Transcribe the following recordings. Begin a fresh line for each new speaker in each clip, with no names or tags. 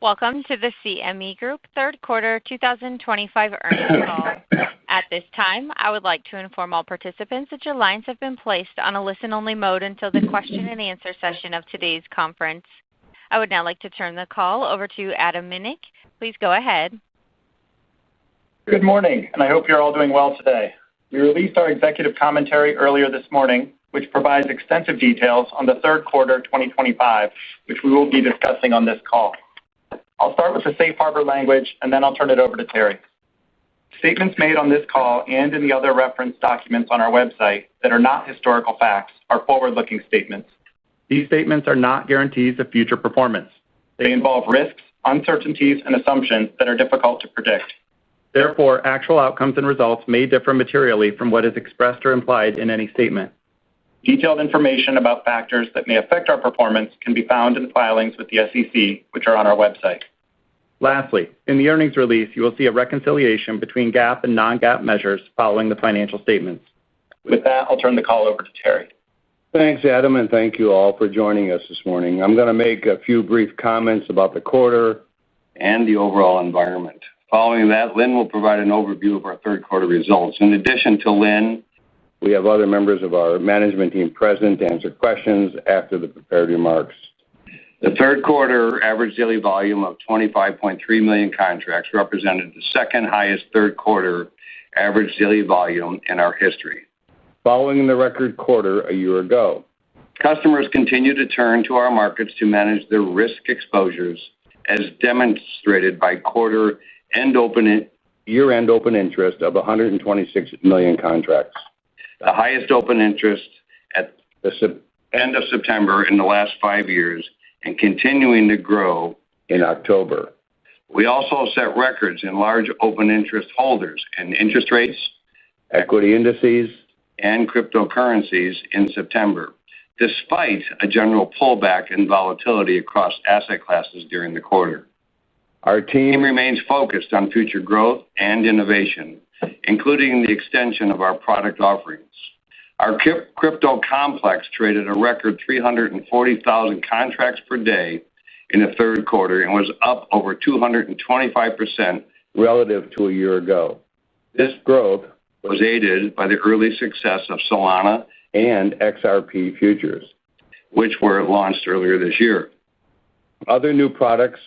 Welcome to the CME Group Third Quarter 2025 Earnings Call. At this time, I would like to inform all participants that your lines have been placed on a listen-only mode until the question-and-answer session of today's conference. I would now like to turn the call over to Adam Minick. Please go ahead.
Good morning, and I hope you're all doing well today. We released our executive commentary earlier this morning, which provides extensive details on the third quarter 2025, which we will be discussing on this call. I'll start with the safe harbor language, and then I'll turn it over to Terry. Statements made on this call and in the other reference documents on our website that are not historical facts are forward-looking statements. These statements are not guarantees of future performance. They involve risks, uncertainties, and assumptions that are difficult to predict. Therefore, actual outcomes and results may differ materially from what is expressed or implied in any statement. Detailed information about factors that may affect our performance can be found in filings with the SEC, which are on our website. Lastly, in the earnings release, you will see a reconciliation between GAAP and non-GAAP measures following the financial statements. With that, I'll turn the call over to Terry.
Thanks, Adam, and thank you all for joining us this morning. I'm going to make a few brief comments about the quarter and the overall environment. Following that, Lynn will provide an overview of our third quarter results. In addition to Lynn, we have other members of our management team present to answer questions after the prepared remarks. The third quarter average daily volume of 25.3 million contracts represented the second highest third quarter average daily volume in our history, following the record quarter a year ago. Customers continue to turn to our markets to manage their risk exposures, as demonstrated by year-end open interest of 126 million contracts, the highest open interest at the end of September in the last 5 years, and continuing to grow in October. We also set records in large open interest holders in interest rates, equity indices, and cryptocurrencies in September, despite a general pullback in volatility across asset classes during the quarter. Our team remains focused on future growth and innovation, including the extension of our product offerings. Our crypto complex traded a record 340,000 contracts per day in the third quarter and was up over 225% relative to a year ago. This growth was aided by the early success of Solana and XRP futures, which were launched earlier this year. Other new products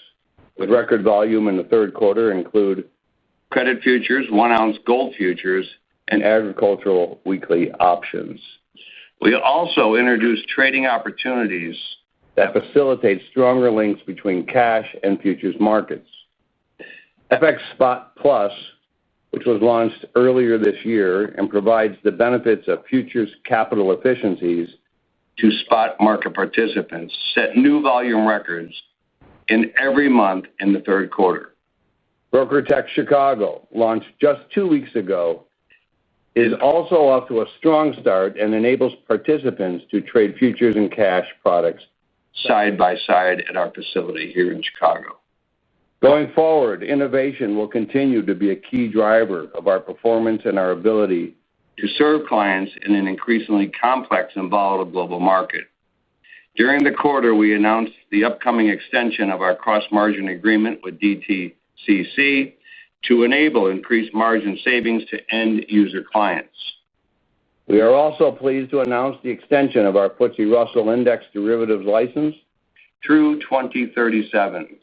with record volume in the third quarter include credit futures, 1-ounce gold futures, and agricultural weekly options. We also introduced trading opportunities that facilitate stronger links between cash and futures markets. FX Spot Plus, which was launched earlier this year and provides the benefits of futures capital efficiencies to spot market participants, set new volume records in every month in the third quarter. BrokerTec Chicago, launched just 2 weeks ago, is also off to a strong start and enables participants to trade futures and cash products side by side at our facility here in Chicago. Going forward, innovation will continue to be a key driver of our performance and our ability to serve clients in an increasingly complex and volatile global market. During the quarter, we announced the upcoming extension of our cross-margin agreement with DTCC to enable increased margin savings to end-user clients. We are also pleased to announce the extension of our FTSE Russell Index derivatives license through 2037.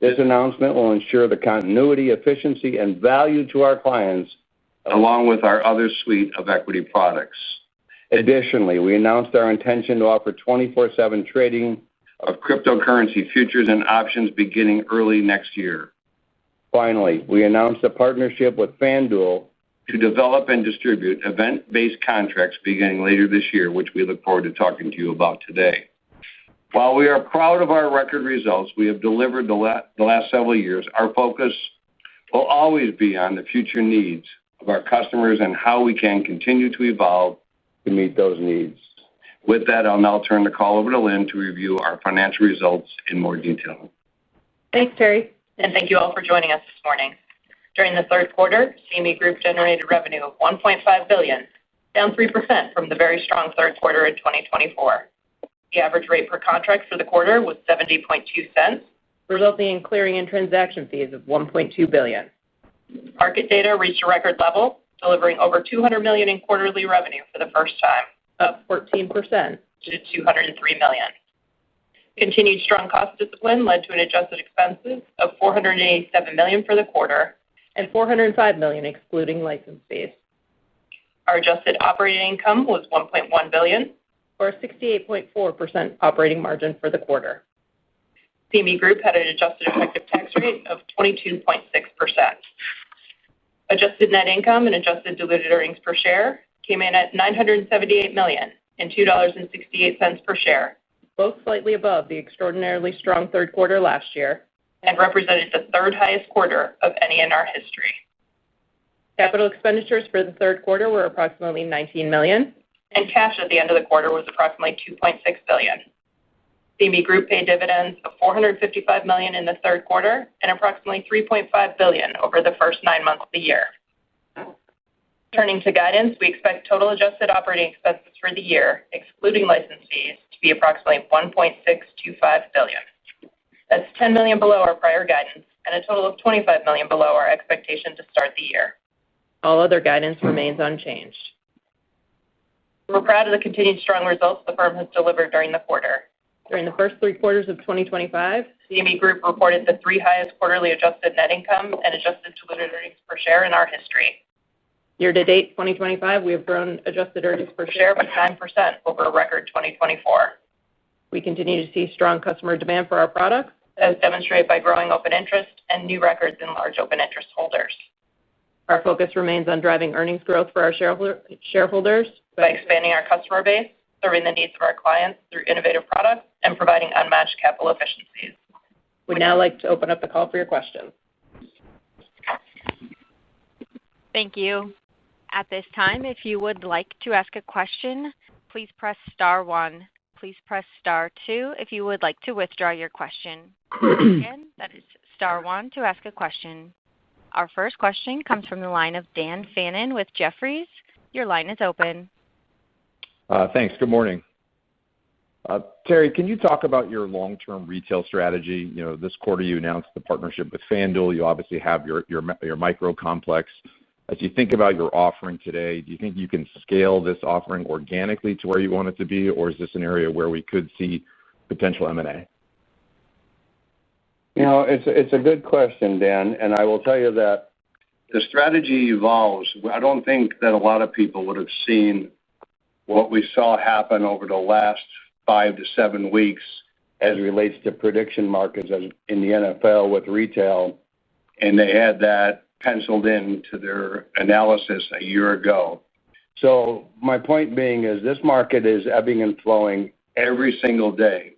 This announcement will ensure the continuity, efficiency, and value to our clients, along with our other suite of equity products. Additionally, we announced our intention to offer 24/7 trading of cryptocurrency futures and options beginning early next year. Finally, we announced a partnership with FanDuel to develop and distribute event-based contracts beginning later this year, which we look forward to talking to you about today. While we are proud of our record results we have delivered the last several years, our focus will always be on the future needs of our customers and how we can continue to evolve to meet those needs. With that, I'll now turn the call over to Lynn to review our financial results in more detail.
Thanks, Terry, and thank you all for joining us this morning. During the third quarter, CME Group generated revenue of $1.5 billion, down 3% from the very strong third quarter in 2024. The average rate per contract for the quarter was 70.2 cents, resulting in clearing and transaction fees of $1.2 billion. Market data reached a record level, delivering over $200 million in quarterly revenue for the first time, up 14% to $203 million. Continued strong cost discipline led to an adjusted expenses of $487 million for the quarter and $405 million excluding license fees. Our adjusted operating income was $1.1 billion, or a 68.4% operating margin for the quarter. CME Group had an adjusted effective tax rate of 22.6%. Adjusted net income and adjusted diluted earnings per share came in at $978 million and $2.68 per share, both slightly above the extraordinarily strong third quarter last year, and represented the third highest quarter of any in our history. Capital expenditures for the third quarter were approximately $19 million, and cash at the end of the quarter was approximately $2.6 billion. CME Group paid dividends of $455 million in the third quarter and approximately $3.5 billion over the first 9 months of the year. Turning to guidance, we expect total adjusted operating expenses for the year, excluding license fees, to be approximately $1.625 billion. That's $10 million below our prior guidance and a total of $25 million below our expectation to start the year. All other guidance remains unchanged. We're proud of the continued strong results the firm has delivered during the quarter. During the first 3 quarters of 2025, CME Group reported the 3 highest quarterly adjusted net income and adjusted diluted earnings per share in our history. Year-to-date 2025, we have grown adjusted earnings per share by 9% over a record 2024. We continue to see strong customer demand for our products, as demonstrated by growing open interest and new records in large open interest holders. Our focus remains on driving earnings growth for our shareholders by expanding our customer base, serving the needs of our clients through innovative products, and providing unmatched capital efficiencies. We'd now like to open up the call for your questions.
Thank you. At this time, if you would like to ask a question, please press star 1. Please press star 2 if you would like to withdraw your question. Again, that is star 1 to ask a question. Our first question comes from the line of Dan Fannon with Jefferies. Your line is open.
Thanks. Good morning. Terry, can you talk about your long-term retail strategy? This quarter you announced the partnership with FanDuel. You obviously have your micro complex. As you think about your offering today, do you think you can scale this offering organically to where you want it to be, or is this an area where we could see potential M&A?
It's a good question, Dan, and I will tell you that the strategy evolves. I don't think that a lot of people would have seen what we saw happen over the last 5 to 7 weeks as it relates to prediction markets in the NFL with retail, and they had that penciled into their analysis a year ago. So my point being is this market is ebbing and flowing every single day.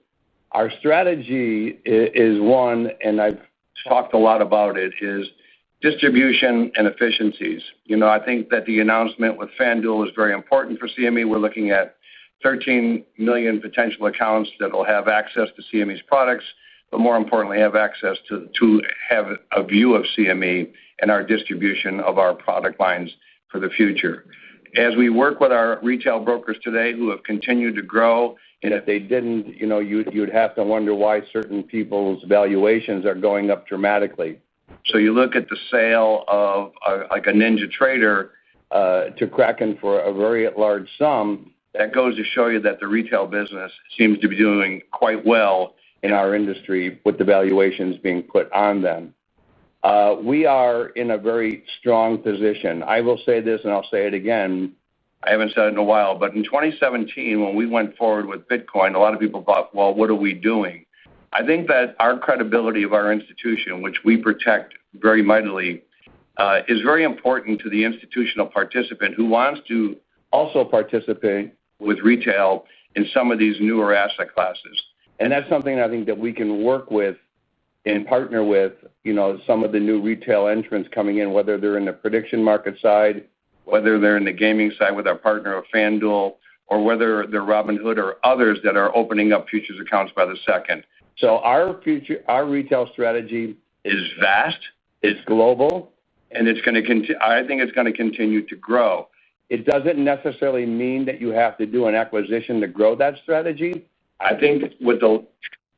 Our strategy is one, and I've talked a lot about it, is distribution and efficiencies. I think that the announcement with FanDuel is very important for CME. We're looking at 13 million potential accounts that will have access to CME's products, but more importantly, have access to have a view of CME and our distribution of our product lines for the future. As we work with our retail brokers today who have continued to grow, and if they didn't, you'd have to wonder why certain people's valuations are going up dramatically. So you look at the sale of like a Ninja Trader to Kraken for a very large sum, that goes to show you that the retail business seems to be doing quite well in our industry with the valuations being put on them. We are in a very strong position. I will say this, and I'll say it again. I haven't said it in a while, but in 2017, when we went forward with Bitcoin, a lot of people thought, well, what are we doing? I think that our credibility of our institution, which we protect very mightily, is very important to the institutional participant who wants to also participate with retail in some of these newer asset classes. And that's something I think that we can work with and partner with, some of the new retail entrants coming in, whether they're in the prediction market side, whether they're in the gaming side with our partner of FanDuel, or whether they're Robinhood or others that are opening up futures accounts by the second. So our retail strategy is vast, it's global, and I think it's going to continue to grow. It doesn't necessarily mean that you have to do an acquisition to grow that strategy. I think with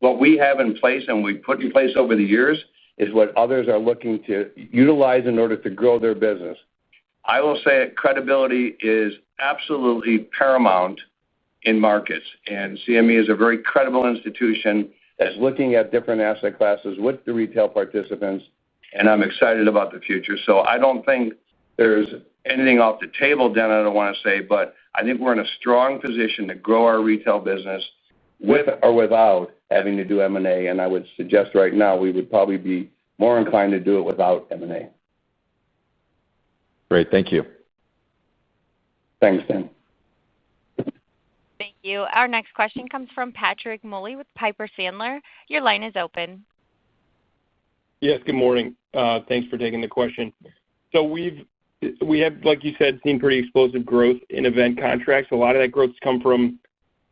what we have in place and we put in place over the years is what others are looking to utilize in order to grow their business. I will say credibility is absolutely paramount in markets, and CME is a very credible institution that's looking at different asset classes with the retail participants, and I'm excited about the future. So I don't think there's anything off the table, Dan, I don't want to say, but I think we're in a strong position to grow our retail business with or without having to do M&A, and I would suggest right now we would probably be more inclined to do it without M&A.
Great, thank you.
Thanks, Dan.
Thank you. Our next question comes from Patrick Moley with Piper Sandler. Your line is open.
Yes, good morning. Thanks for taking the question. So we have, like you said, seen pretty explosive growth in event contracts. A lot of that growth has come from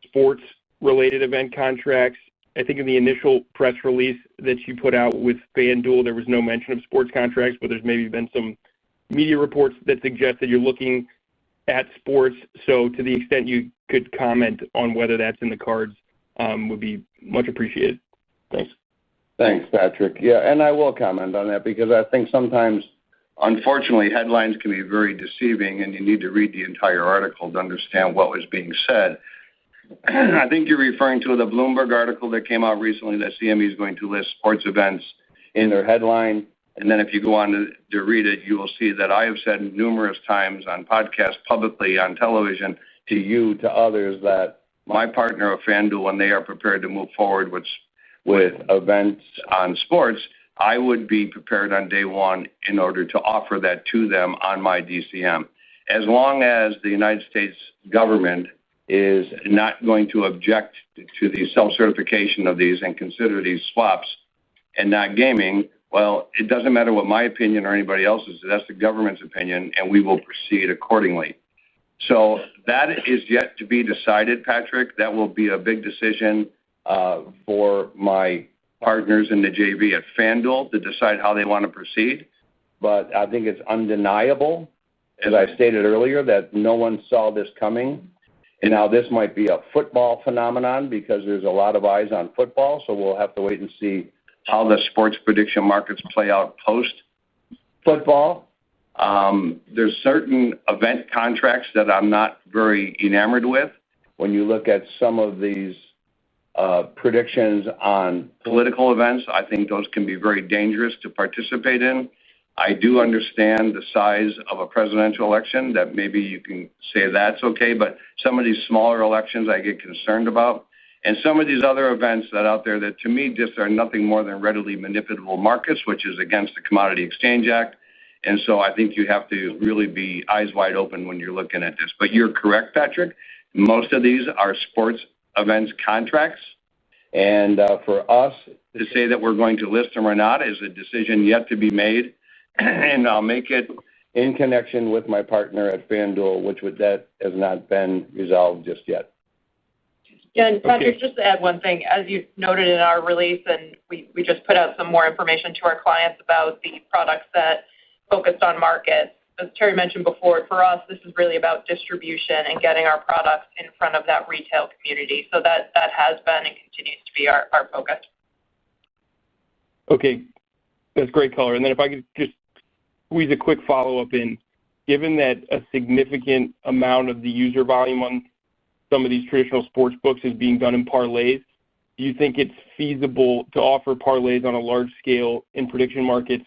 sports-related event contracts. I think in the initial press release that you put out with FanDuel, there was no mention of sports contracts, but there's maybe been some media reports that suggest that you're looking at sports. So to the extent you could comment on whether that's in the cards would be much appreciated. Thanks.
Thanks, Patrick. Yeah, and I will comment on that because I think sometimes, unfortunately, headlines can be very deceiving, and you need to read the entire article to understand what was being said. I think you're referring to the Bloomberg article that came out recently that CME is going to list sports events in their headline. And then if you go on to read it, you will see that I have said numerous times on podcasts, publicly, on television, to you, to others, that my partner of FanDuel, when they are prepared to move forward with events on sports, I would be prepared on day one in order to offer that to them on my DCM. As long as the United States government is not going to object to the self-certification of these and consider these swaps and not gaming, well, it doesn't matter what my opinion or anybody else's. That's the government's opinion, and we will proceed accordingly. So that is yet to be decided, Patrick. That will be a big decision for my partners in the JV at FanDuel to decide how they want to proceed. But I think it's undeniable, as I stated earlier, that no one saw this coming. And now this might be a football phenomenon because there's a lot of eyes on football, so we'll have to wait and see how the sports prediction markets play out post-football. There's certain event contracts that I'm not very enamored with. When you look at some of these predictions on political events, I think those can be very dangerous to participate in. I do understand the size of a presidential election, that maybe you can say that's okay, but some of these smaller elections I get concerned about. And some of these other events that out there that to me just are nothing more than readily manipulable markets, which is against the Commodity Exchange Act. And so I think you have to really be eyes wide open when you're looking at this. But you're correct, Patrick. Most of these are sports events contracts. And for us to say that we're going to list them or not is a decision yet to be made. And I'll make it in connection with my partner at FanDuel, that has not been resolved just yet.
Yeah, and Patrick, just to add one thing, as you noted in our release, and we just put out some more information to our clients about the products that focused on markets. As Terry mentioned before, for us, this is really about distribution and getting our products in front of that retail community. So that has been and continues to be our focus.
Okay, that's great color. And then if I could just squeeze a quick follow-up in, given that a significant amount of the user volume on some of these traditional sports books is being done in parlays, do you think it's feasible to offer parlays on a large scale in prediction markets,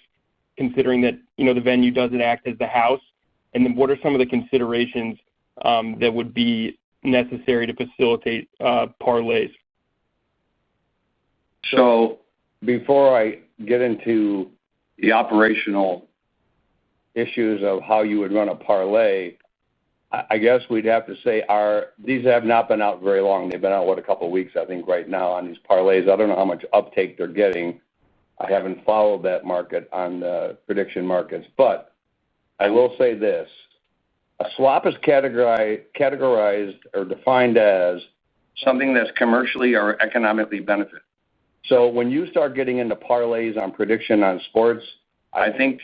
considering that the venue doesn't act as the house? And then what are some of the considerations that would be necessary to facilitate parlays?
So before I get into the operational issues of how you would run a parlay, I guess we'd have to say these have not been out very long. They've been out, a couple of weeks, I think, right now on these parlays. I don't know how much uptake they're getting. I haven't followed that market on the prediction markets. But I will say this. A swap is categorized or defined as something that's commercially or economically benefit. So when you start getting into parlays on prediction on sports, I think,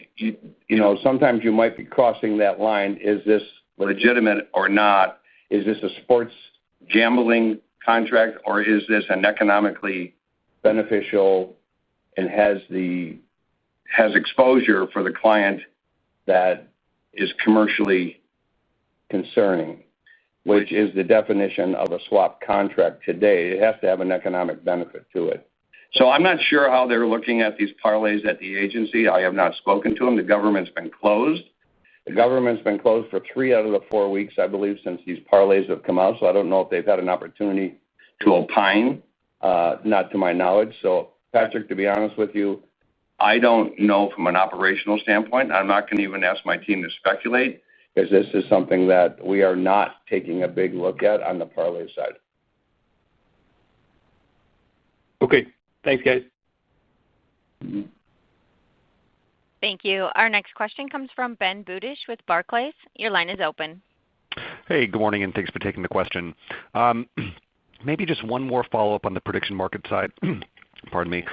sometimes you might be crossing that line. Is this legitimate or not? Is this a sports gambling contract or is this an economically beneficial and has exposure for the client that is commercially concerning, which is the definition of a swap contract today. It has to have an economic benefit to it. So I'm not sure how they're looking at these parlays at the agency. I have not spoken to them. The government's been closed. The government's been closed for 3 out of the 4 weeks, I believe, since these parlays have come out. So I don't know if they've had an opportunity to opine, not to my knowledge. So, Patrick, to be honest with you, I don't know from an operational standpoint. I'm not going to even ask my team to speculate because this is something that we are not taking a big look at on the parlay side.
Okay. Thanks, guys.
Mm-hmm.
Thank you. Our next question comes from Ben Budish with Barclays. Your line is open.
Hey, good morning, and thanks for taking the question. Maybe just one more follow-up on the prediction market side. Pardon me.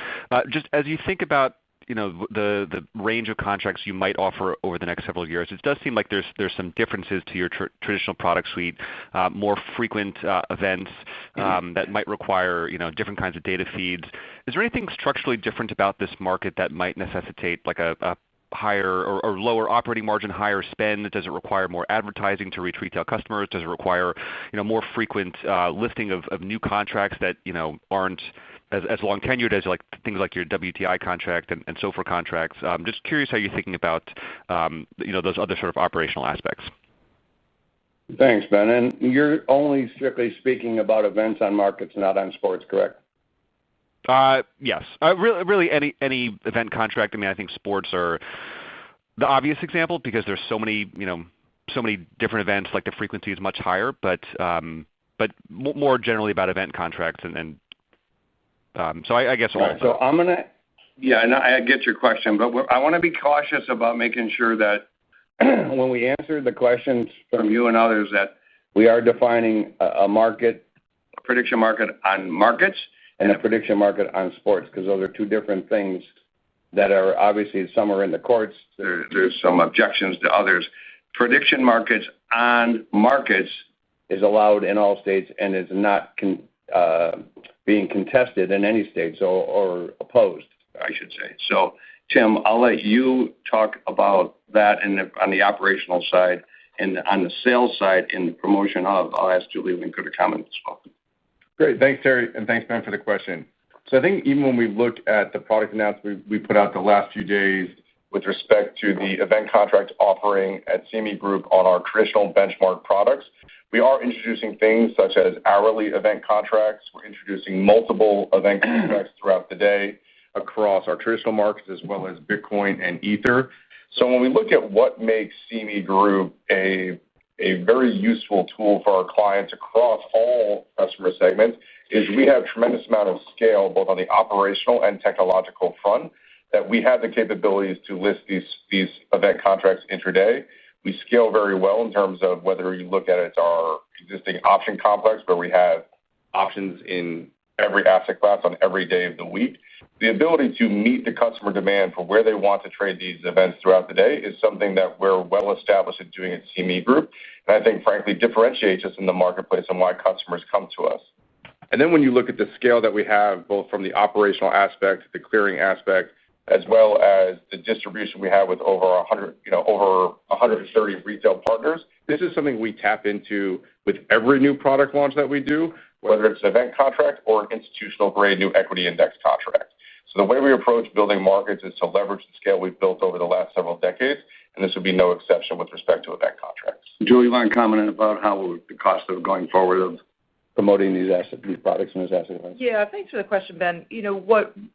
Just as you think about the range of contracts you might offer over the next several years, it does seem like there's some differences to your traditional product suite, more frequent events that might require different kinds of data feeds. Is there anything structurally different about this market that might necessitate like a higher or lower operating margin, higher spend? Does it require more advertising to reach retail customers? Does it require more frequent listing of new contracts that aren't as long tenured as things like your WTI contract and SOFR contracts? Just curious how you're thinking about those other sort of operational aspects.
Thanks, Ben. And you're only strictly speaking about events on markets, not on sports, correct?
Yes. Really any event contract. I mean, I think sports are the obvious example because there's so many different events. Like the frequency is much higher, but more generally about event contracts and so I guess.
Right. So and I get your question, but I want to be cautious about making sure that when we answer the questions from you and others that we are defining a prediction market on markets and a prediction market on sports, because those are two different things that are obviously some are in the courts. There's some objections to others. Prediction markets on markets is allowed in all states and is not being contested in any states or opposed, I should say. So, Tim, I'll let you talk about that on the operational side, and on the sales side in the promotion of. I'll ask Julie Winkler to comment as well.
Great. Thanks, Terry, and thanks, Ben, for the question. So I think even when we look at the product announcement we put out the last few days with respect to the event contract offering at CME Group on our traditional benchmark products, we are introducing things such as hourly event contracts. We're introducing multiple event contracts throughout the day across our traditional markets as well as Bitcoin and Ether. So when we look at what makes CME Group a very useful tool for our clients across all customer segments is we have tremendous amount of scale both on the operational and technological front that we have the capabilities to list these event contracts intraday. We scale very well in terms of whether you look at it as our existing option complex where we have options in every asset class on every day of the week. The ability to meet the customer demand for where they want to trade these events throughout the day is something that we're well established at doing at CME Group, and I think, frankly, differentiates us in the marketplace and why customers come to us. And then when you look at the scale that we have, both from the operational aspect, the clearing aspect, as well as the distribution we have with over 130 retail partners, this is something we tap into with every new product launch that we do, whether it's an event contract or an institutional-grade new equity index contract. So the way we approach building markets is to leverage the scale we've built over the last several decades, and this would be no exception with respect to event contracts.
Julie, you want to comment about how the cost of going forward of promoting these products in this asset class?
Yeah, thanks for the question, Ben.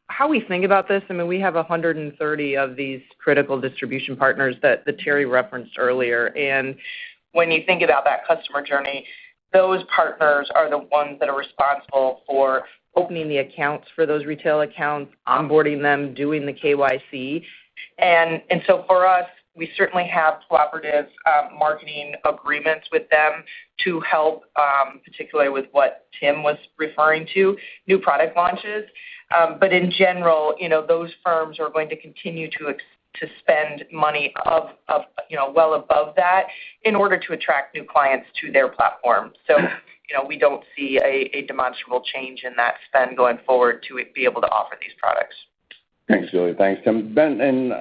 How we think about this, I mean, we have 130 of these critical distribution partners that Terry referenced earlier. And when you think about that customer journey, those partners are the ones that are responsible for opening the accounts for those retail accounts, onboarding them, doing the KYC. And so for us, we certainly have cooperative marketing agreements with them to help, particularly with what Tim was referring to, new product launches. But in general, those firms are going to continue to spend money well above that in order to attract new clients to their platform. So
we don't see a demonstrable change in that spend going forward to be able to offer these products.
Thanks, Julie. Thanks, Tim. Ben, and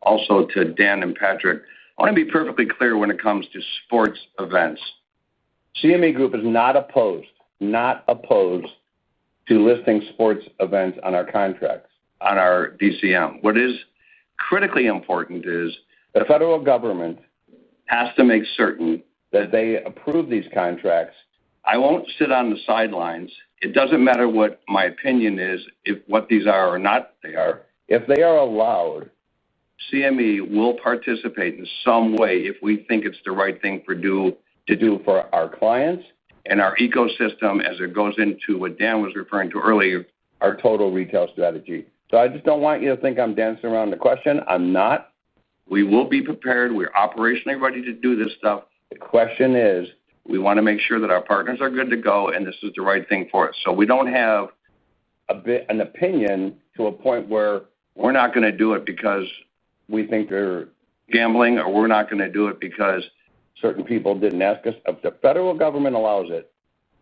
also to Dan and Patrick, I want to be perfectly clear when it comes to sports events. CME Group is not opposed to listing sports events on our contracts, on our DCM. What is critically important is the federal government has to make certain that they approve these contracts. I won't sit on the sidelines. It doesn't matter what my opinion is, if what these are or not they are. If they are allowed, CME will participate in some way if we think it's the right thing to do for our clients and our ecosystem as it goes into what Dan was referring to earlier, our total retail strategy. So I just don't want you to think I'm dancing around the question. I'm not. We will be prepared. We're operationally ready to do this stuff. The question is, we want to make sure that our partners are good to go and this is the right thing for us. So we don't have an opinion to a point where we're not going to do it because we think they're gambling, or we're not going to do it because certain people didn't ask us. If the federal government allows it,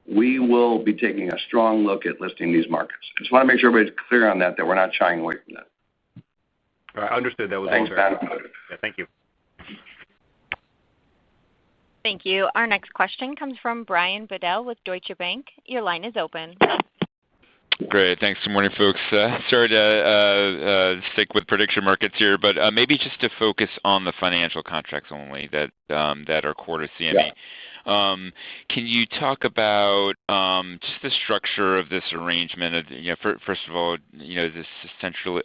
we will be taking a strong look at listing these markets. I just want to make sure everybody's clear on that we're not shying away from that.
All right, understood. That was
Thanks,
all very
Ben.
Yeah, thank you.
Thank you. Our next question comes from Brian Bedell with Deutsche Bank. Your line is open.
Great. Thanks. Good morning, folks. Sorry to stick with prediction markets here, but maybe just to focus on the financial contracts only that are core to CME. Yeah. Can you talk about just the structure of this arrangement? First of all, is this essentially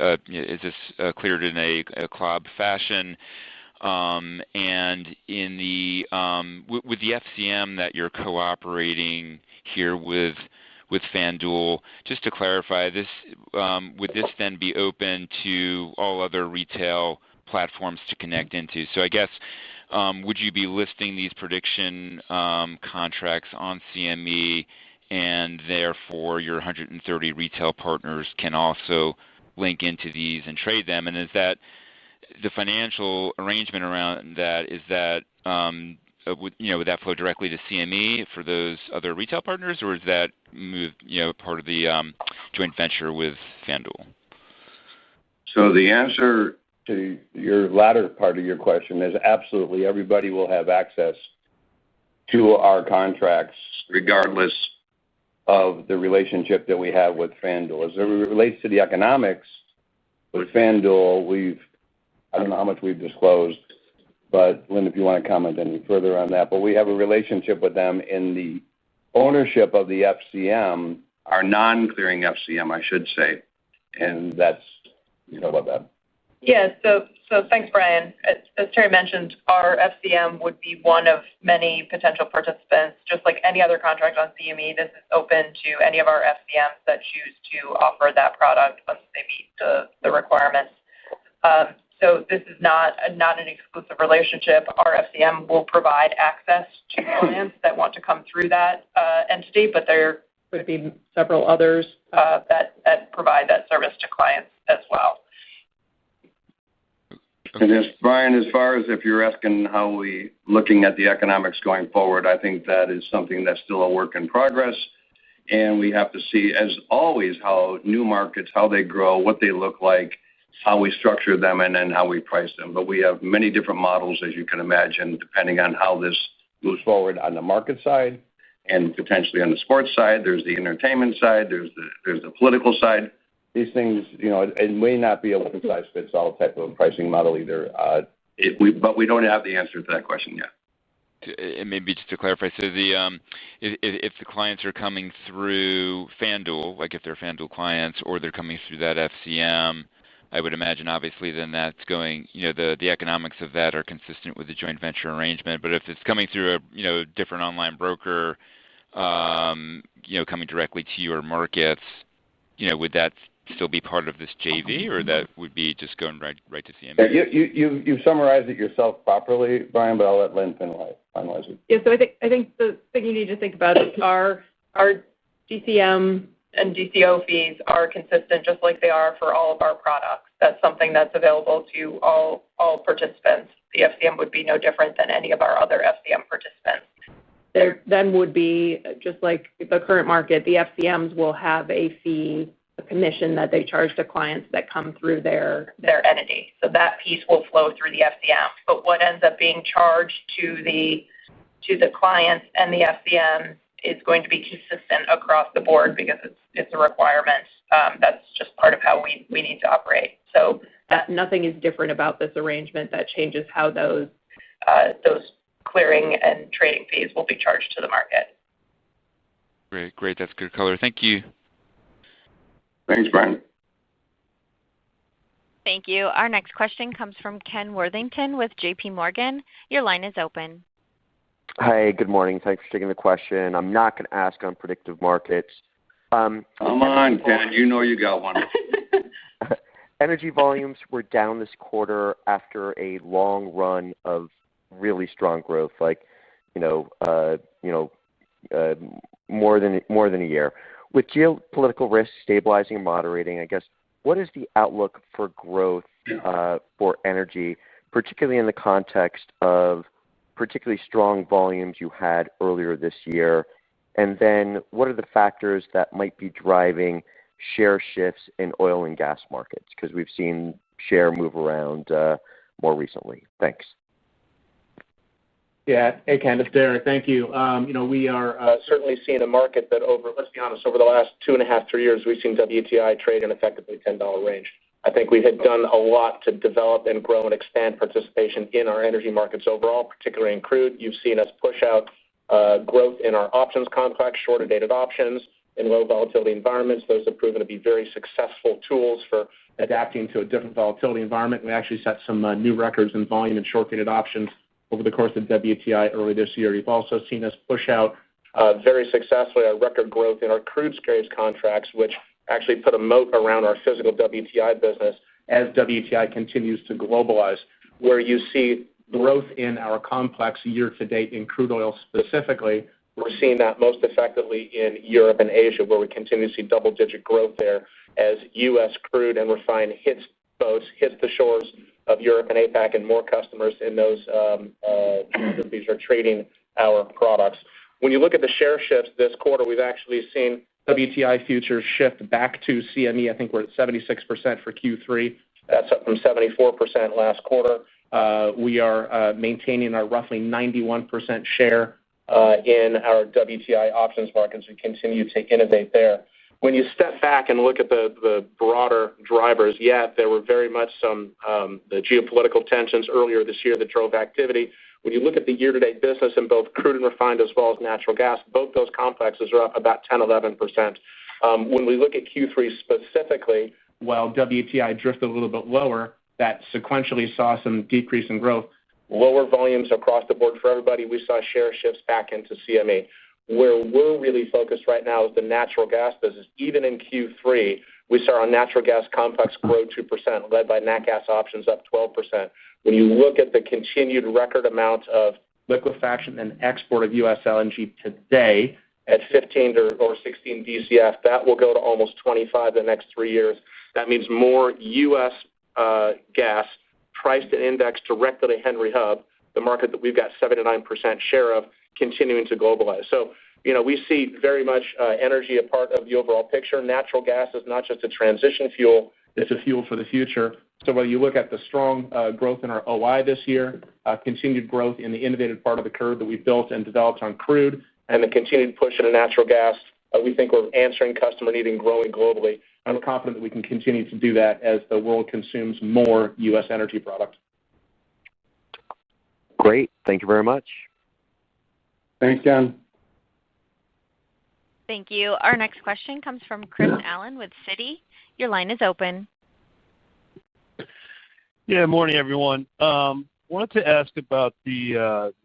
cleared in a club fashion? And in the with the FCM that you're cooperating here with FanDuel, just to clarify, this would this then be open to all other retail platforms to connect into? So I guess would you be listing these prediction contracts on CME, and therefore your 130 retail partners can also link into these and trade them? And is that the financial arrangement around that? Is that would that flow directly to CME for those other retail partners, or is that move part of the joint venture with FanDuel?
So the answer to your latter part of your question is absolutely everybody will have access to our contracts regardless of the relationship that we have with FanDuel. As it relates to the economics with FanDuel, I don't know how much we've disclosed, but Lynn, if you want to comment any further on that, but we have a relationship with them in the ownership of the FCM, our non-clearing FCM, I should say, and that's about that.
Yeah, so thanks, Brian. As Terry mentioned, our FCM would be one of many potential participants. Just like any other contract on CME, this is open to any of our FCMs that choose to offer that product once they meet the requirements. So this is not an exclusive relationship. Our FCM will provide access to clients that want to come through that entity, but there could be several others that provide that service to clients as well.
And Brian, as far as if you're asking how we looking at the economics going forward, I think that is something that's still a work in progress. And we have to see, as always, how new markets, how they grow, what they look like, how we structure them, and then how we price them. But we have many different models, as you can imagine, depending on how this moves forward on the market side and potentially on the sports side. There's the entertainment side. There's the political side. These things, it may not be a one-size-fits-all type of pricing model either. But we don't have the answer to that question yet.
And maybe just to clarify, so if the clients are coming through FanDuel, like if they're FanDuel clients, or they're coming through that FCM, I would imagine obviously then that's going, the economics of that are consistent with the joint venture arrangement. But if it's coming through a different online broker, coming directly to your markets, would that still be part of this JV, or that would be just going right to CME?
Yeah, you summarized it yourself properly, Brian, but I'll let Lynn finalize it.
Yeah, so I think the thing you need to think about is our DCM and DCO fees are consistent just like they are for all of our products. That's something that's available to all participants. The FCM would be no different than any of our other FCM participants. There then would be, just like the current market, the FCMs will have a fee, a commission that they charge to clients that come through their entity. So that piece will flow through the FCM. But what ends up being charged to the clients and the FCM is going to be consistent across the board because it's a requirement. That's just part of how we need to operate. So nothing is different about this arrangement that changes how those clearing and trading fees will be charged to the market.
Great. That's good color. Thank you.
Thanks, Brian.
Thank you. Our next question comes from Ken Worthington with J.P. Morgan. Your line is open.
Hi, good morning. Thanks for taking the question. I'm not going to ask on predictive markets.
Come on, Ken. You know you got one.
Energy volumes were down this quarter after a long run of really strong growth, like more than a year. With geopolitical risks stabilizing and moderating, I guess, what is the outlook for growth for energy, particularly in the context of particularly strong volumes you had earlier this year? And then what are the factors that might be driving share shifts in oil and gas markets? Because we've seen share move around more recently. Thanks.
Yeah. Hey, Ken, it's Derek. Thank you. We are certainly seeing a market that let's be honest, over the last 2.5, 3 years, we've seen WTI trade in effectively $10 range. I think we had done a lot to develop and grow and expand participation in our energy markets overall, particularly in crude. You've seen us push out growth in our options complex, shorter dated options in low volatility environments. Those have proven to be very successful tools for adapting to a different volatility environment. We actually set some new records in volume and short dated options over the course of WTI early this year. You've also seen us push out very successfully our record growth in our crude scrapes contracts, which actually put a moat around our physical WTI business as WTI continues to globalize, where you see growth in our complex year to date in crude oil specifically. We're seeing that most effectively in Europe and Asia, where we continue to see double-digit growth there as U.S. crude and refined hits the shores of Europe and APAC, and more customers in those geographies are trading our products. When you look at the share shifts this quarter, we've actually seen WTI futures shift back to CME. I think we're at 76% for Q3. That's up from 74% last quarter. We are maintaining our roughly 91% share in our WTI options markets. We continue to innovate there. When you step back and look at the broader drivers, there were very much some the geopolitical tensions earlier this year that drove activity. When you look at the year-to-date business in both crude and refined as well as natural gas, both those complexes are up about 10-11%. When we look at Q3 specifically, while WTI drifted a little bit lower, that sequentially saw some decrease in growth. Lower volumes across the board for everybody. We saw share shifts back into CME. Where we're really focused right now is the natural gas business. Even in Q3, we saw our natural gas complex grow 2%, led by nat gas options up 12%. When you look at the continued record amount of liquefaction and export of U.S. LNG today at 15 or 16 BCF, that will go to almost 25 the next 3 years. That means more U.S. gas priced and indexed directly to Henry Hub, the market that we've got 79% share of, continuing to globalize. So, we see very much energy a part of the overall picture. Natural gas is not just a transition fuel, it's a fuel for the future. So whether you look at the strong growth in our OI this year, continued growth in the innovative part of the curve that we've built and developed on crude, and the continued push into natural gas, we think we're answering customer need and growing globally. I'm confident that we can continue to do that as the world consumes more U.S. energy product.
Great. Thank you very much.
Thanks, Ken.
Thank you. Our next question comes from Chris Allen with Citi. Your line is open.
Yeah, morning, everyone. Wanted to ask about the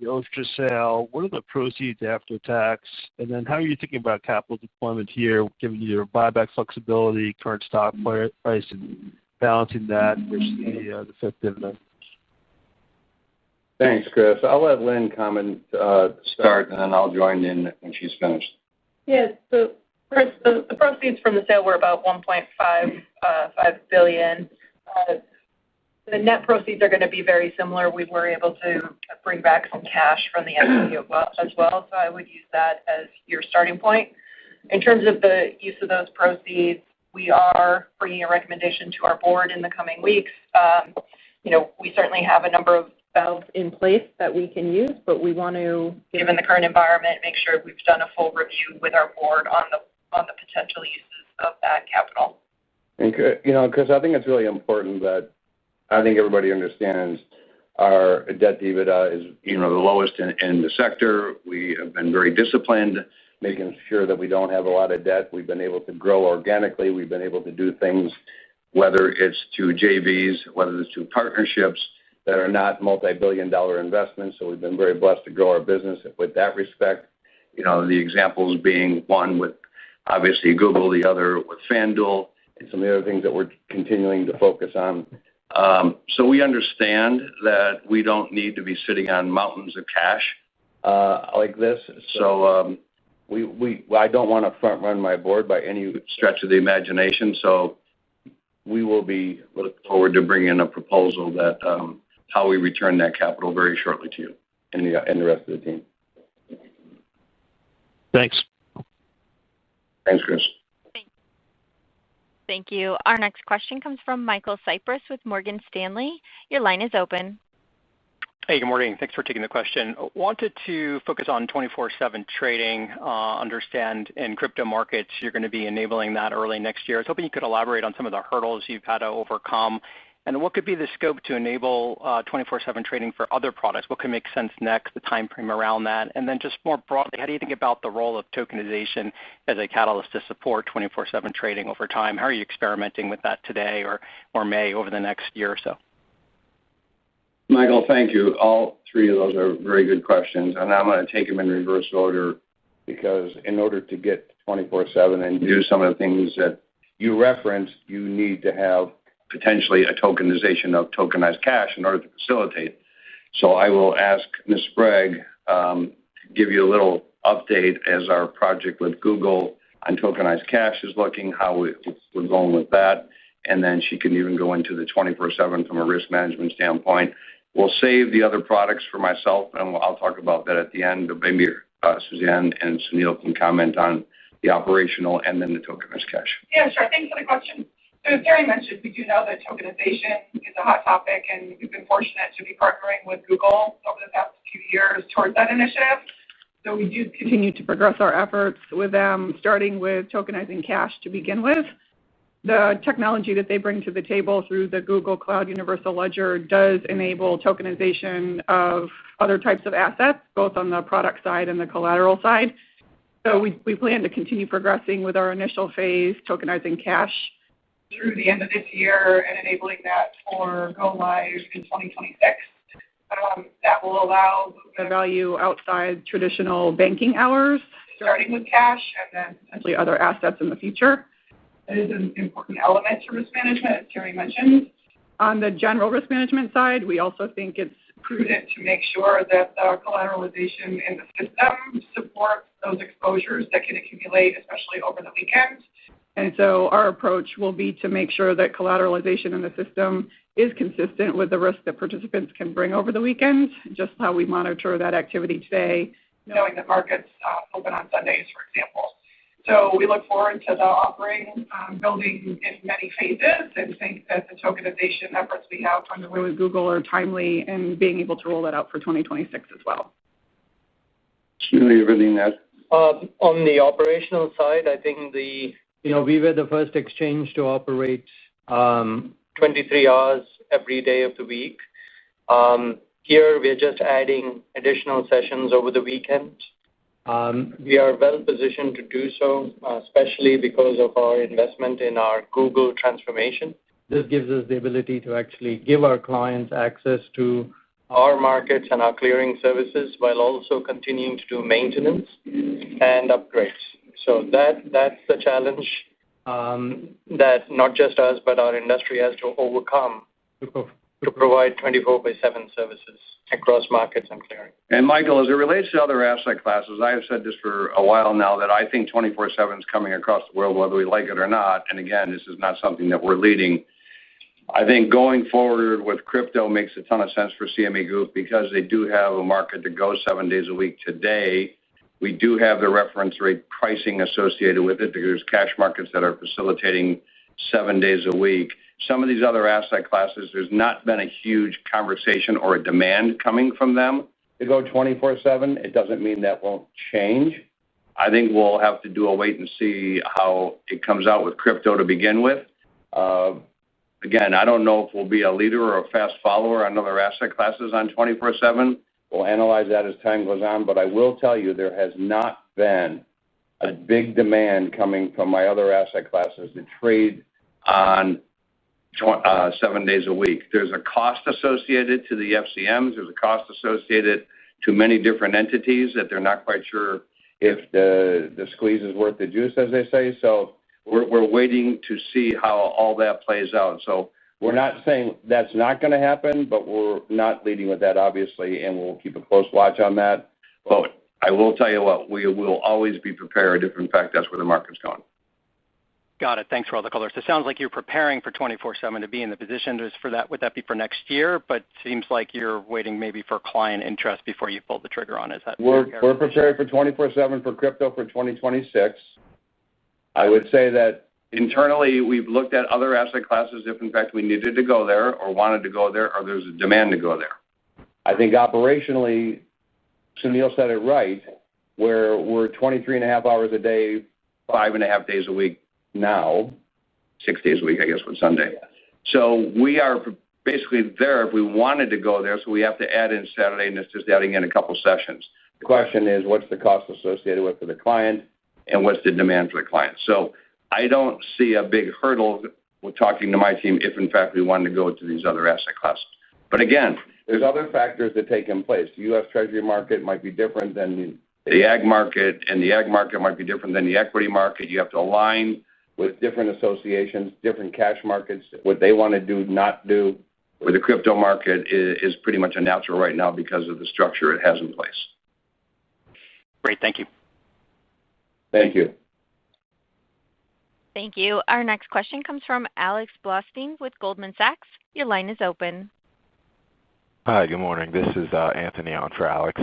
OSTRA sale. What are the proceeds after tax? And then how are you thinking about capital deployment here, given your buyback flexibility, current stock price, and balancing that versus the fifth dividend?
Thanks, Chris. I'll let Lynn comment start, and then I'll join in when she's finished.
Yes. So, Chris, the proceeds from the sale were about $1.55 billion. The net proceeds are going to be very similar. We were able to bring back some cash from the equity as well, so I would use that as your starting point. In terms of the use of those proceeds, we are bringing a recommendation to our board in the coming weeks. We certainly have a number of valves in place that we can use, but we want to, given the current environment, make sure we've done a full review with our board on the potential uses of that capital.
And, Chris, I think it's really important that I think everybody understands our debt to EBITDA is, the lowest in the sector. We have been very disciplined, making sure that we don't have a lot of debt. We've been able to grow organically. We've been able to do things, whether it's to JVs, whether it's to partnerships that are not multi-billion-dollar investments. So we've been very blessed to grow our business with that respect. The examples being one with, obviously, Google, the other with FanDuel, and some of the other things that we're continuing to focus on. So we understand that we don't need to be sitting on mountains of cash like this. So I don't want to front-run my board by any stretch of the imagination. So we will be looking forward to bringing in a proposal that how we return that capital very shortly to you and the rest of the team.
Thanks.
Thanks, Chris.
Thank you. Our next question comes from Michael Cyprys with Morgan Stanley. Your line is open.
Hey, good morning. Thanks for taking the question. Wanted to focus on 24/7 trading. Understand in crypto markets you're going to be enabling that early next year. I was hoping you could elaborate on some of the hurdles you've had to overcome. And what could be the scope to enable 24/7 trading for other products? What could make sense next, the time frame around that? And then just more broadly, how do you think about the role of tokenization as a catalyst to support 24/7 trading over time? How are you experimenting with that today or may over the next year or so?
Michael, thank you. All three of those are very good questions, and I'm going to take them in reverse order because in order to get 24/7 and do some of the things that you referenced, you need to have potentially a tokenization of tokenized cash in order to facilitate. So I will ask Ms. Sprague to give you a little update as our project with Google on tokenized cash is looking, how we're going with that, and then she can even go into the 24/7 from a risk management standpoint. We'll save the other products for myself, and I'll talk about that at the end. But maybe Suzanne and Sunil can comment on the operational and then the tokenized cash.
Yeah, sure. Thanks for the question. So as Terry mentioned, we do know that tokenization is a hot topic, and we've been fortunate to be partnering with Google over the past few years towards that initiative. So we do continue to progress our efforts with them, starting with tokenizing cash to begin with. The technology that they bring to the table through the Google Cloud Universal Ledger does enable tokenization of other types of assets, both on the product side and the collateral side. So we plan to continue progressing with our initial phase, tokenizing cash, through the end of this year and enabling that for go live in 2026. That will allow the value outside traditional banking hours, starting with cash and then potentially other assets in the future. That is an important element to risk management, as Terry mentioned. On the general risk management side, we also think it's prudent to make sure that the collateralization in the system supports those exposures that can accumulate, especially over the weekend. And so our approach will be to make sure that collateralization in the system is consistent with the risk that participants can bring over the weekend, just how we monitor that activity today, knowing that markets open on Sundays, for example. So we look forward to the offering, building in many phases, and think that the tokenization efforts we have underway with Google are timely and being able to roll that out for 2026 as well.
Sunil, everything that?
On the operational side, I think we were the first exchange to operate 23 hours every day of the week. Here, we're just adding additional sessions over the weekend. We are well positioned to do so, especially because of our investment in our Google transformation. This gives us the ability to actually give our clients access to our markets and our clearing services while also continuing to do maintenance and upgrades. So that's the challenge that not just us, but our industry has to overcome to provide 24/7 services across markets and clearing.
And Michael, as it relates to other asset classes, I have said this for a while now that I think 24/7 is coming across the world, whether we like it or not. And again, this is not something that we're leading. I think going forward with crypto makes a ton of sense for CME Group because they do have a market that goes 7 days a week today. We do have the reference rate pricing associated with it. There's cash markets that are facilitating 7 days a week. Some of these other asset classes, there's not been a huge conversation or a demand coming from them to go 24/7. It doesn't mean that won't change. I think we'll have to do a wait and see how it comes out with crypto to begin with. Again, I don't know if we'll be a leader or a fast follower on other asset classes on 24/7. We'll analyze that as time goes on, but I will tell you there has not been a big demand coming from my other asset classes to trade on 7 days a week. There's a cost associated to the FCMs. There's a cost associated to many different entities that they're not quite sure if the squeeze is worth the juice, as they say. So we're waiting to see how all that plays out. So we're not saying that's not going to happen, but we're not leading with that, obviously, and we'll keep a close watch on that. But I will tell you what, we will always be prepared if, in fact, that's where the market's going.
Got it. Thanks for all the colors. So it sounds like you're preparing for 24/7 to be in the position. For that, would that be for next year? But seems like you're waiting maybe for client interest before you pull the trigger on it. Is that
we're prepared for 24/7 for crypto for 2026. I would say that internally we've looked at other asset classes if, in fact, we needed to go there or wanted to go there or there's a demand to go there. I think operationally, Sunil said it right, where we're 23.5 hours a day, 5.5 days a week now, 6 days a week, I guess, with Sunday. So we are basically there if we wanted to go there, so we have to add in Saturday, and it's just adding in a couple sessions. The question is, what's the cost associated with for the client, and what's the demand for the client? So I don't see a big hurdle with talking to my team if, in fact, we wanted to go to these other asset classes. But again, there's other factors that take in place. The U.S. Treasury market might be different than the ag market, and the ag market might be different than the equity market. You have to align with different associations, different cash markets, what they want to do, not do. Where the crypto market is pretty much a natural right now because of the structure it has in place.
Great. Thank you.
Thank you.
Thank you. Our next question comes from Alex Blostein with Goldman Sachs. Your line is open.
Hi, good morning. This is Anthony on for Alex.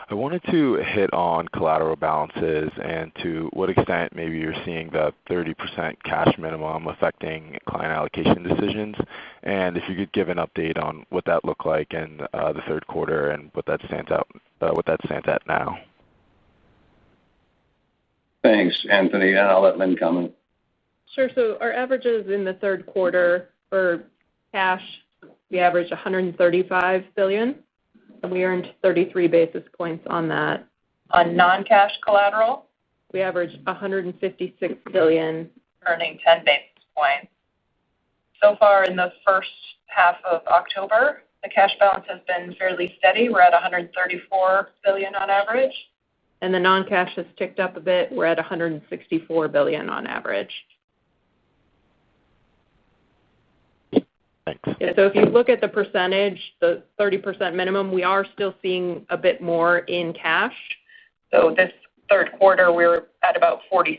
I wanted to hit on collateral balances and to what extent maybe you're seeing the 30% cash minimum affecting client allocation decisions, and if you could give an update on what that looked like in the third quarter and what that stands at now.
Thanks, Anthony, and I'll let Lynn comment.
Sure. So our averages in the third quarter for cash, we averaged $135 billion, and we earned 33 basis points on that. On non-cash collateral, we averaged $156 billion, earning 10 basis points. So far in the first half of October, the cash balance has been fairly steady. We're at $134 billion on average, and the non-cash has ticked up a bit. We're at $164 billion on average.
Thanks.
Yeah, so if you look at the percentage, the 30% minimum, we are still seeing a bit more in cash. So this third quarter, we're at about 46%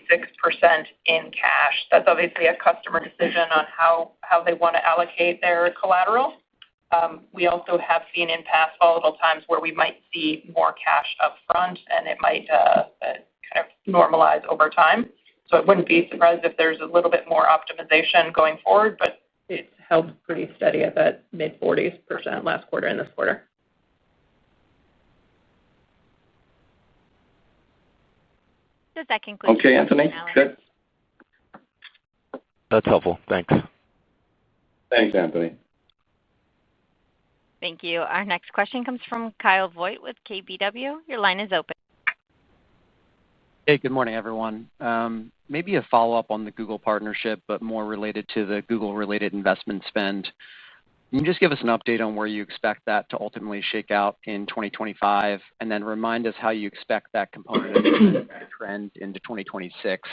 in cash. That's obviously a customer decision on how they want to allocate their collateral. We also have seen in past volatile times where we might see more cash up front, and it might kind of normalize over time. So I wouldn't be surprised if there's a little bit more optimization going forward, but it's held pretty steady at that mid-40% last quarter and this quarter.
Does that conclude?
Okay, Anthony. Good.
That's helpful. Thanks.
Thanks, Anthony.
Thank you. Our next question comes from Kyle Voigt with KBW. Your line is open.
Hey, good morning, everyone. Maybe a follow-up on the Google partnership, but more related to the Google-related investment spend. Can you just give us an update on where you expect that to ultimately shake out in 2025, and then remind us how you expect that component of the trend into 2026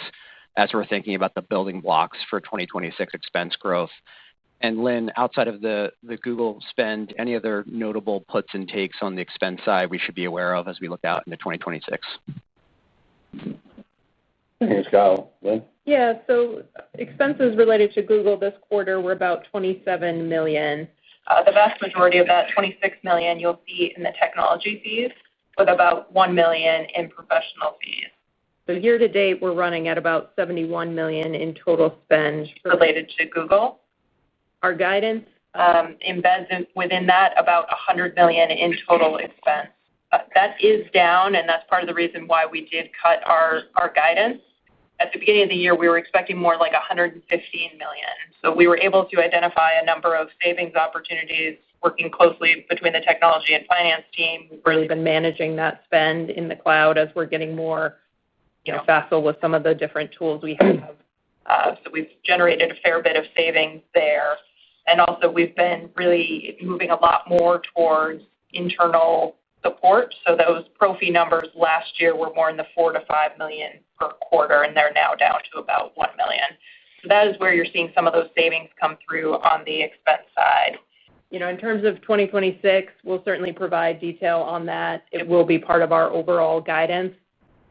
as we're thinking about the building blocks for 2026 expense growth? And Lynn, outside of the Google spend, any other notable puts and takes on the expense side we should be aware of as we look out into 2026?
Thanks, Kyle. Lynn?
Yeah, so expenses related to Google this quarter were about $27 million. The vast majority of that, $26 million, you'll see in the technology fees, with about $1 million in professional fees. So year to date, we're running at about $71 million in total spend related to Google. Our guidance embeds within that about $100 million in total expense. That is down, and that's part of the reason why we did cut our guidance. At the beginning of the year, we were expecting more like $115 million. So we were able to identify a number of savings opportunities working closely between the technology and finance team. We've really been managing that spend in the cloud as we're getting more facile with some of the different tools we have. So we've generated a fair bit of savings there. And also we've been really moving a lot more towards internal support. So those pro fee numbers last year were more in the $4 to $5 million per quarter, and they're now down to about $1 million. So that is where you're seeing some of those savings come through on the expense side. In terms of 2026, we'll certainly provide detail on that. It will be part of our overall guidance.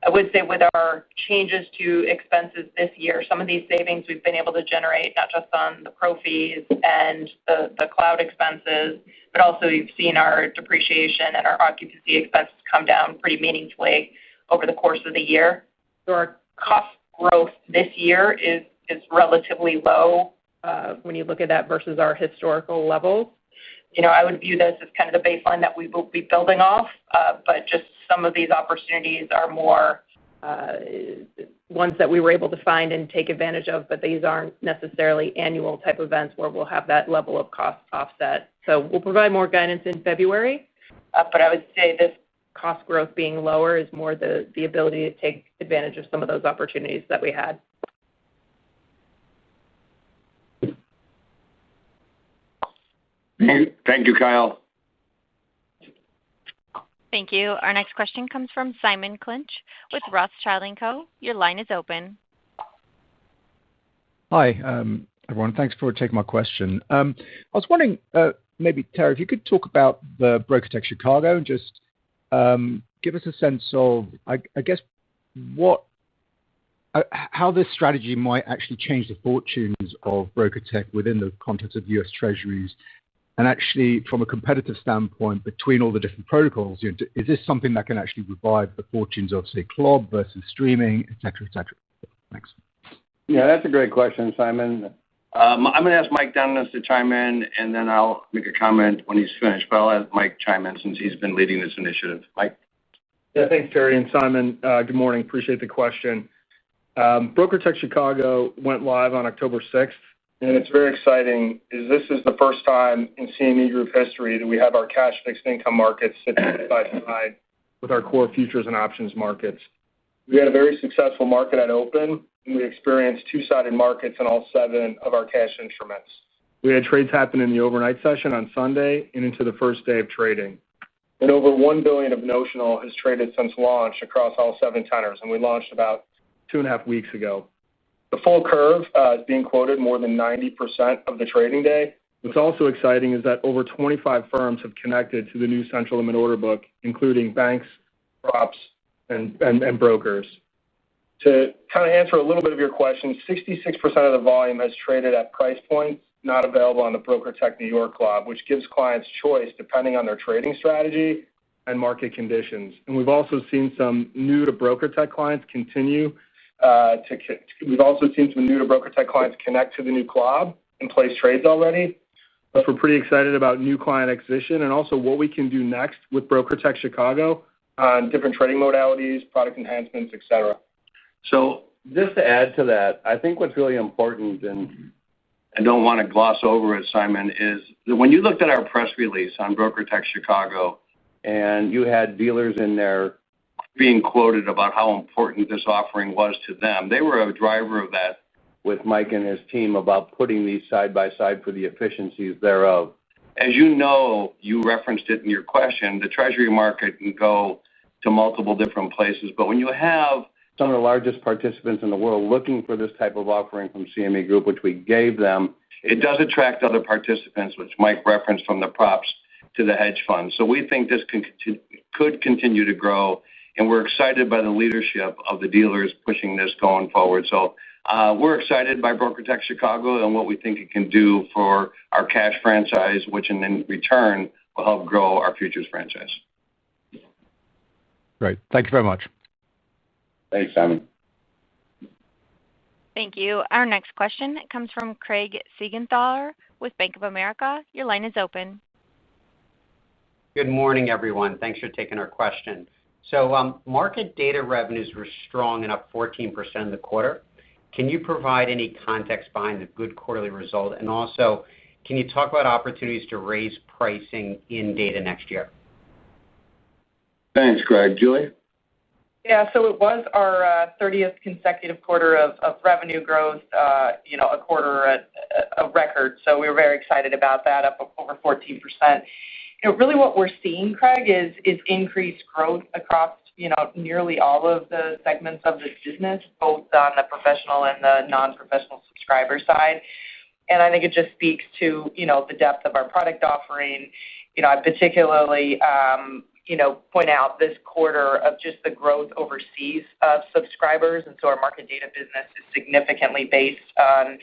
I would say with our changes to expenses this year, some of these savings we've been able to generate not just on the pro fees and the cloud expenses, but also you've seen our depreciation and our occupancy expenses come down pretty meaningfully over the course of the year. So our cost growth this year is relatively low when you look at that versus our historical levels. I would view this as kind of the baseline that we will be building off, but just some of these opportunities are more ones that we were able to find and take advantage of, but these aren't necessarily annual type events where we'll have that level of cost offset. So we'll provide more guidance in February, but I would say this cost growth being lower is more the ability to take advantage of some of those opportunities that we had.
Thank you, Kyle.
Thank you. Our next question comes from Simon Clinch with Rothschild & Co. Your line is open.
Hi, everyone. Thanks for taking my question. I was wondering, maybe, Terry, if you could talk about the BrokerTec Chicago and just give us a sense of, I guess, how this strategy might actually change the fortunes of BrokerTec within the context of U.S. Treasuries. And actually, from a competitive standpoint, between all the different protocols, is this something that can actually revive the fortunes of, say, CLOB versus streaming, et cetera, et cetera? Thanks.
Yeah, that's a great question, Simon. I'm going to ask Mike Dennis to chime in, and then I'll make a comment when he's finished. But I'll let Mike chime in since he's been leading this initiative. Mike?
Yeah, thanks, Terry and Simon. Good morning. Appreciate the question. BrokerTec Chicago went live on October 6th. And it's very exciting. This is the first time in CME Group history that we have our cash fixed income markets sitting side by side with our core futures and options markets. We had a very successful market at open, and we experienced two-sided markets in all 7 of our cash instruments. We had trades happen in the overnight session on Sunday and into the first day of trading. And over $1 billion of notional has traded since launch across all 7 tenors, and we launched about 2.5 weeks ago. The full curve is being quoted more than 90% of the trading day. What's also exciting is that over 25 firms have connected to the new central limit order book, including banks, props, and brokers. To kind of answer a little bit of your question, 66% of the volume has traded at price points not available on the BrokerTec New York Club, which gives clients choice depending on their trading strategy and market conditions. And we've also seen some new to BrokerTec clients connect to the new club and place trades already. But we're pretty excited about new client acquisition and also what we can do next with BrokerTec Chicago on different trading modalities, product enhancements, et cetera.
So just to add to that, I think what's really important, and I don't want to gloss over it, Simon, is that when you looked at our press release on BrokerTec Chicago and you had dealers in there being quoted about how important this offering was to them, they were a driver of that with Mike and his team about putting these side by side for the efficiencies thereof. As you know, you referenced it in your question, the Treasury market can go to multiple different places. But when you have some of the largest participants in the world looking for this type of offering from CME Group, which we gave them, it does attract other participants, which Mike referenced from the props to the hedge funds. So we think this could continue to grow, and we're excited by the leadership of the dealers pushing this going forward. So We're excited by BrokerTec Chicago and what we think it can do for our cash franchise, which in return will help grow our futures franchise.
Great. Thank you very much.
Thanks, Simon.
Thank you. Our next question comes from Craig Siegenthaler with Bank of America. Your line is open.
Good morning, everyone. Thanks for taking our question. So market data revenues were strong and up 14% in the quarter. Can you provide any context behind the good quarterly result? And also, can you talk about opportunities to raise pricing in data next year?
Thanks, Craig. Julie?
Yeah, so it was our 30th consecutive quarter of revenue growth, a quarter at a record. So we were very excited about that, up over 14%. Really what we're seeing, Craig, is increased growth across, nearly all of the segments of this business, both on the professional and the non-professional subscriber side. And I think it just speaks to, the depth of our product offering. I particularly, point out this quarter of just the growth overseas of subscribers. And so our market data business is significantly based on,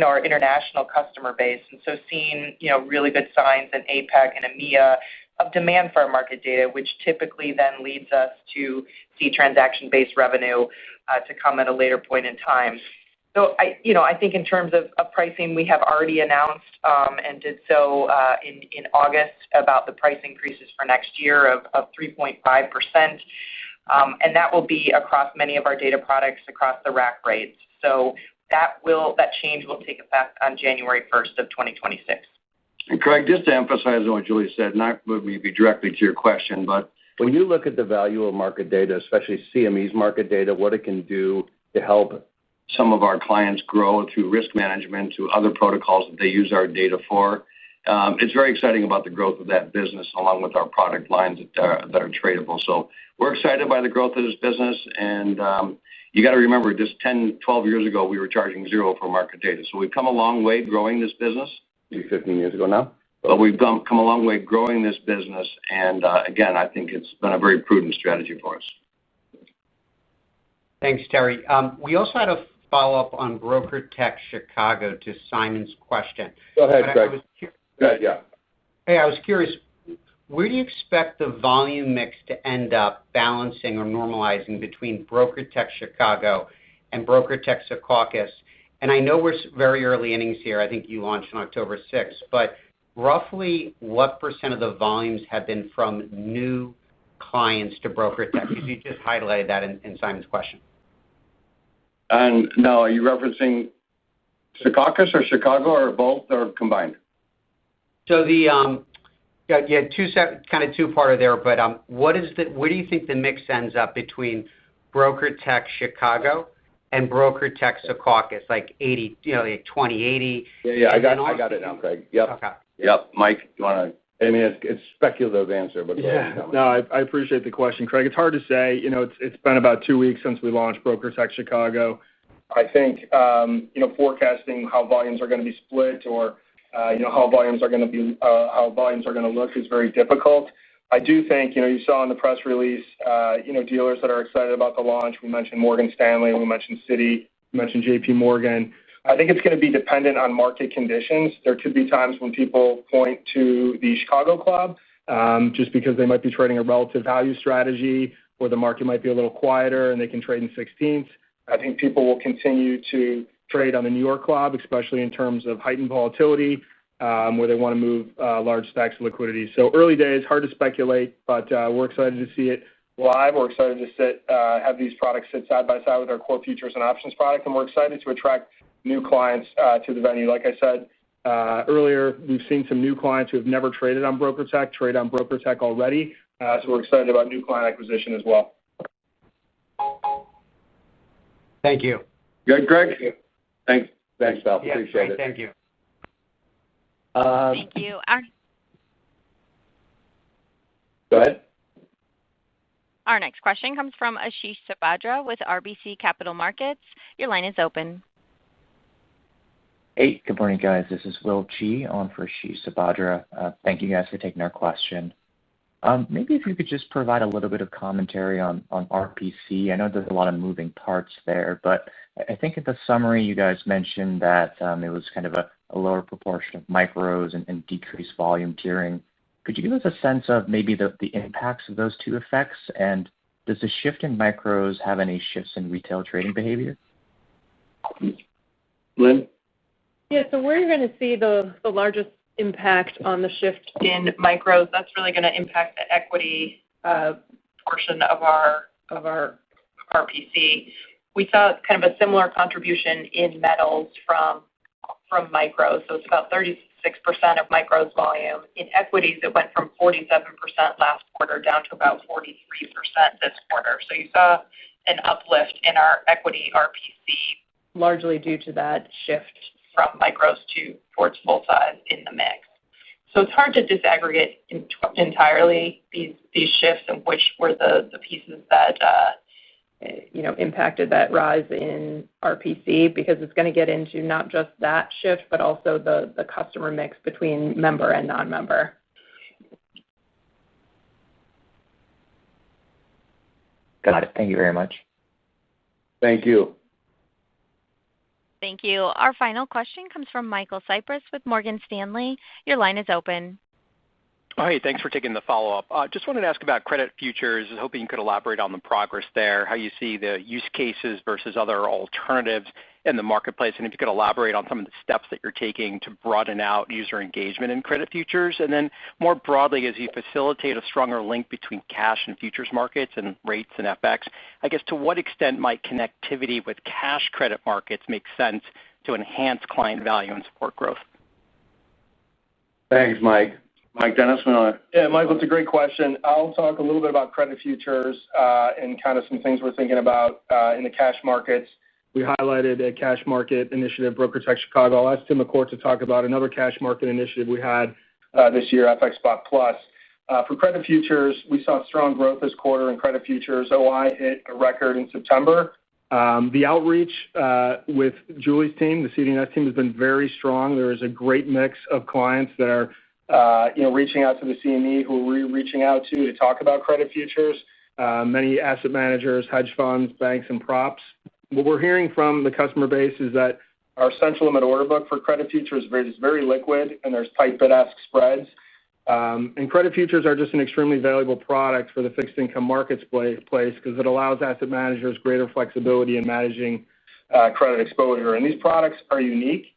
our international customer base. And so seeing, really good signs in APAC and EMEA of demand for our market data, which typically then leads us to see transaction-based revenue to come at a later point in time. So I think in terms of pricing, we have already announced and did so in August about the price increases for next year of 3.5%. And that will be across many of our data products across the rack rates. So that change will take effect on January 1st of 2026.
And Craig, just to emphasize on what Julie said, not maybe directly to your question, but when you look at the value of market data, especially CME's market data, what it can do to help some of our clients grow through risk management, to other protocols that they use our data for. It's very exciting about the growth of that business, along with our product lines that are tradable. So we're excited by the growth of this business. And you got to remember, just 10, 12 years ago, we were charging $0 for market data. So we've come a long way growing this business, maybe 15 years ago now. But we've come a long way growing this business. And again, I think it's been a very prudent strategy for us.
Thanks, Terry. We also had a follow-up on BrokerTec Chicago to Simon's question.
Go ahead, Craig.
I was curious, where do you expect the volume mix to end up balancing or normalizing between BrokerTec Chicago and BrokerTec Secaucus? And I know we're very early innings here. I think you launched on October 6th. But roughly what % of the volumes have been from new clients to BrokerTec? Because you just highlighted that in Simon's question.
And now, are you referencing Secaucus or Chicago, or both, or combined?
So two-parter there, but where do you think the mix ends up between BrokerTec Chicago and BrokerTec Secaucus, like 80, like 20/80?
Yeah, I got it now, Craig. Yep.
Okay.
Yep, Mike, you want to? I mean, it's speculative answer, but
no, I appreciate the question, Craig. It's hard to say. It's been about 2 weeks since we launched BrokerTec Chicago. I think forecasting how volumes are going to be split or how volumes are going to look is very difficult. I do think you saw in the press release dealers that are excited about the launch. We mentioned Morgan Stanley, we mentioned Citi, we mentioned J.P. Morgan. I think it's going to be dependent on market conditions. There could be times when people point to the Chicago Club just because they might be trading a relative value strategy, or the market might be a little quieter and they can trade in 16ths. I think people will continue to trade on the New York Club, especially in terms of heightened volatility, where they want to move large stacks of liquidity. So early days, hard to speculate, but we're excited to see it live. We're excited to have these products sit side by side with our core futures and options product, and we're excited to attract new clients to the venue. Like I said earlier, we've seen some new clients who have never traded on BrokerTec trade on BrokerTec already. So we're excited about new client acquisition as well.
Thank you.
Good, Greg? Thanks, Val. Appreciate it.
Thank you.
Thank you.
Go ahead.
Our next question comes from Ashish Sabadra with RBC Capital Markets. Your line is open.
Hey, good morning, guys. This is Will Chi on for Ashish Sabadra. Thank you guys for taking our question. Maybe if you could just provide a little bit of commentary on RPC. I know there's a lot of moving parts there, but I think in the summary you guys mentioned that it was kind of a lower proportion of micros and decreased volume tiering. Could you give us a sense of maybe the impacts of those two effects? And does the shift in micros have any shifts in retail trading behavior?
Lynn?
Yeah, so where you're going to see the largest impact on the shift in micros, that's really going to impact the equity portion of our RPC. We saw kind of a similar contribution in metals from micros, so it's about 36% of micros volume. In equities, it went from 47% last quarter down to about 43% this quarter. So you saw an uplift in our equity RPC, largely due to that shift from micros towards full size in the mix. So it's hard to disaggregate entirely these shifts and which were the pieces that impacted that rise in RPC, because it's going to get into not just that shift, but also the customer mix between member and non-member.
Got it. Thank you very much.
Thank you.
Thank you. Our final question comes from Michael Cyprys with Morgan Stanley. Your line is open.
Oh, hey, thanks for taking the follow-up. Just wanted to ask about credit futures. I was hoping you could elaborate on the progress there, how you see the use cases versus other alternatives in the marketplace, and if you could elaborate on some of the steps that you're taking to broaden out user engagement in credit futures. And then more broadly, as you facilitate a stronger link between cash and futures markets and rates and FX, I guess to what extent might connectivity with cash credit markets make sense to enhance client value and support growth?
Thanks, Mike. Mike Dennis,
Yeah, Michael, it's a great question. I'll talk a little bit about credit futures and kind of some things we're thinking about in the cash markets. We highlighted a cash market initiative, BrokerTec Chicago. I'll ask Tim McCourt to talk about another cash market initiative we had this year, FX Spot Plus. For credit futures, we saw strong growth this quarter in credit futures. OI hit a record in September. The outreach with Julie's team, the CDNS team, has been very strong. There is a great mix of clients that are reaching out to the CME, who we're reaching out to talk about credit futures, many asset managers, hedge funds, banks, and props. What we're hearing from the customer base is that our central limit order book for credit futures is very liquid, and there's tight bid-ask spreads. And credit futures are just an extremely valuable product for the fixed income markets place because it allows asset managers greater flexibility in managing credit exposure. And these products are unique.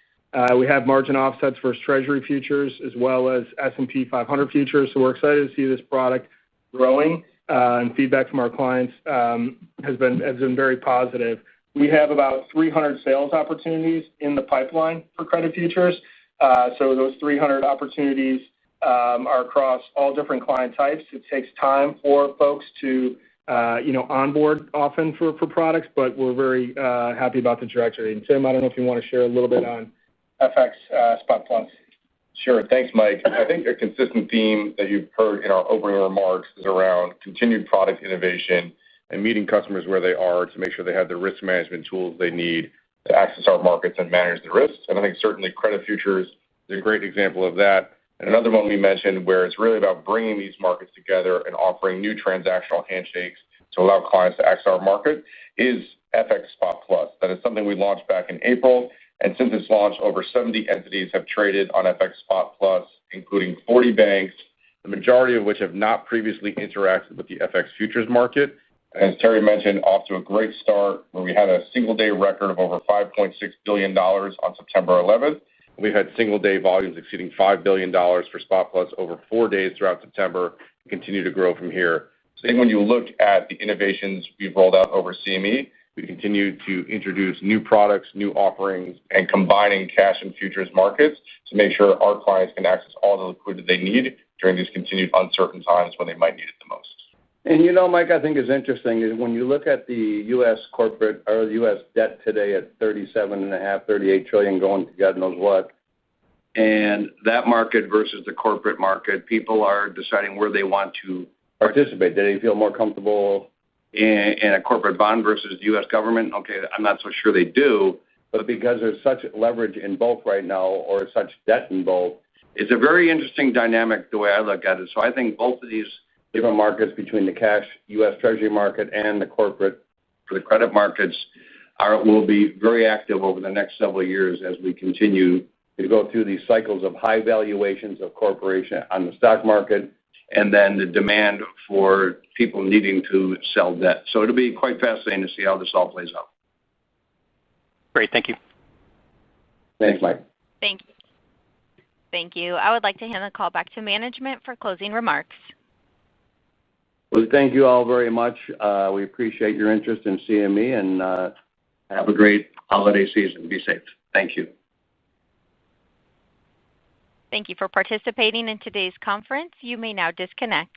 We have margin offsets for Treasury futures as well as S&P 500 futures. So we're excited to see this product growing, and feedback from our clients has been very positive. We have about 300 sales opportunities in the pipeline for credit futures. So those 300 opportunities are across all different client types. It takes time for folks to onboard often for products, but we're very happy about the trajectory. And Tim, I don't know if you want to share a little bit on FX Spot Plus.
Sure. Thanks, Mike. I think a consistent theme that you've heard in our opening remarks is around continued product innovation and meeting customers where they are to make sure they have the risk management tools they need to access our markets and manage the risks. And I think certainly credit futures is a great example of that. And another one we mentioned where it's really about bringing these markets together and offering new transactional handshakes to allow clients to access our market is FX Spot Plus. That is something we launched back in April. And since its launch, over 70 entities have traded on FX Spot Plus, including 40 banks, the majority of which have not previously interacted with the FX futures market. And as Terry mentioned, off to a great start where we had a single-day record of over $5.6 billion on September 11th. We've had single-day volumes exceeding $5 billion for Spot Plus over 4 days throughout September and continue to grow from here. So I think when you look at the innovations we've rolled out over CME, we continue to introduce new products, new offerings, and combining cash and futures markets to make sure our clients can access all the liquidity they need during these continued uncertain times when they might need it the most.
And Mike, I think is interesting is when you look at the U.S. corporate or the U.S. debt today at 37.5, 38 trillion going to God knows what, and that market versus the corporate market, people are deciding where they want to participate. Do they feel more comfortable in a corporate bond versus the U.S. government? Okay, I'm not so sure they do, but because there's such leverage in both right now or such debt in both, it's a very interesting dynamic the way I look at it. So I think both of these different markets between the cash U.S. Treasury market and the corporate for the credit markets will be very active over the next several years as we continue to go through these cycles of high valuations of corporation on the stock market and then the demand for people needing to sell debt. So it'll be quite fascinating to see how this all plays out.
Great. Thank you.
Thanks, Mike.
Thank you. Thank you. I would like to hand the call back to management for closing remarks.
Well, thank you all very much. We appreciate your interest in CME, and have a great holiday season. Be safe. Thank you.
Thank you for participating in today's conference. You may now disconnect.